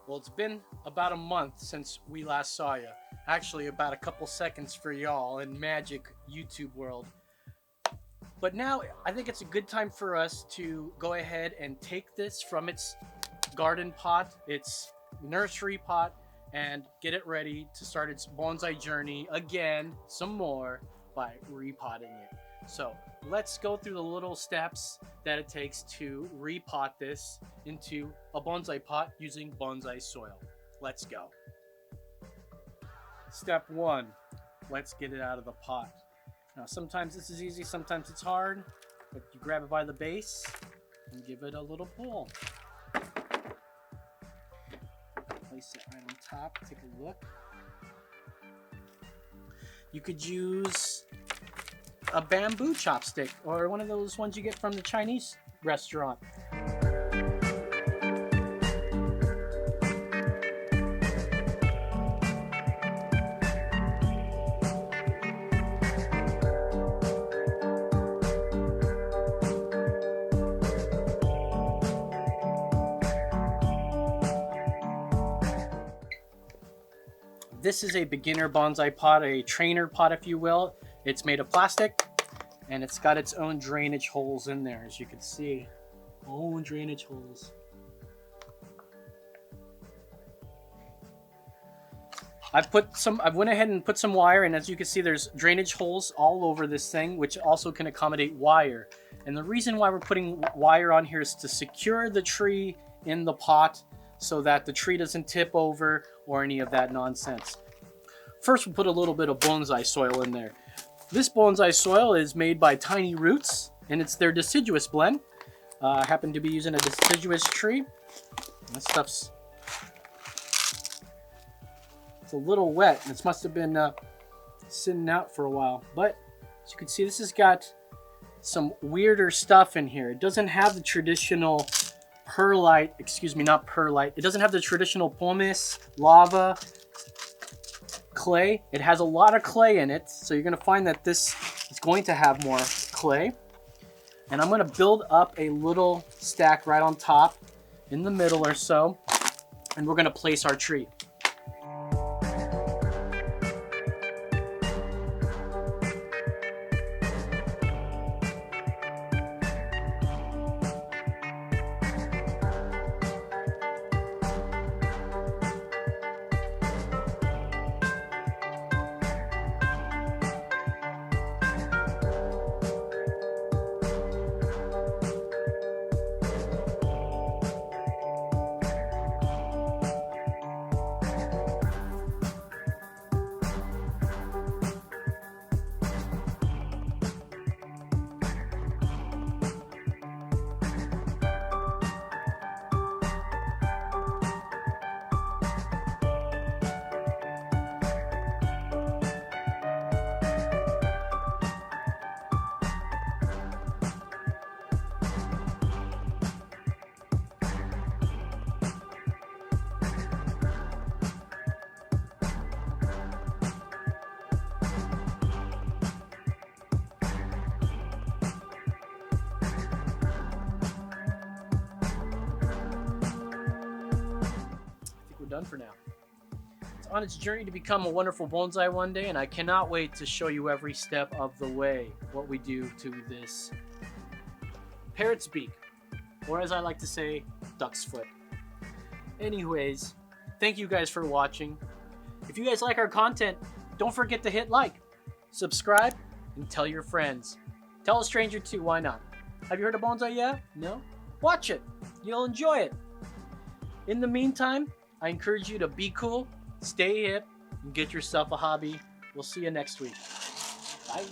Well, it's been about a month since we last saw you. Actually, about a couple seconds for y'all in magic YouTube world. But now I think it's a good time for us to go ahead and take this from its garden pot, its nursery pot, and get it ready to start its bonsai journey again, some more, by repotting it. So let's go through the little steps that it takes to repot this into a bonsai pot using bonsai soil. Let's go. Step 1, let's get it out of the pot. Now sometimes this is easy, sometimes it's hard, but you grab it by the base and give it a little pull. Place it right on top, take a look. You could use a bamboo chopstick or one of those ones you get from the Chinese restaurant. This is a beginner bonsai pot, a trainer pot if you will. It's made of plastic and it's got its own drainage holes in there, as you can see. Own drainage holes. I went ahead and put some wire, and as you can see there's drainage holes all over this thing, which also can accommodate wire. And the reason why we're putting wire on here is to secure the tree in the pot so that the tree doesn't tip over or any of that nonsense. First, we'll put a little bit of bonsai soil in there. This bonsai soil is made by Tiny Roots, and it's their deciduous blend. I happen to be using a deciduous tree. This stuff's it's a little wet. This must have been sitting out for a while. But as you can see, this has got some weirder stuff in here. It doesn't have the traditional perlite, not perlite. It doesn't have the traditional pumice, lava, clay. It has a lot of clay in it, so you're going to find that this is going to have more clay. And I'm going to build up a little stack right on top, in the middle or so, and we're going to place our tree. Done for now. It's on its journey to become a wonderful bonsai one day, and I cannot wait to show you every step of the way what we do to this parrot's beak, or as I like to say, duck's foot. Anyways, thank you guys for watching. If you guys like our content, don't forget to hit like, subscribe, and tell your friends. Tell a stranger too, why not? Have you heard of Bonsai-YEAH? No? Watch it. You'll enjoy it. In the meantime, I encourage you to be cool, stay hip, and get yourself a hobby. We'll see you next week. Bye.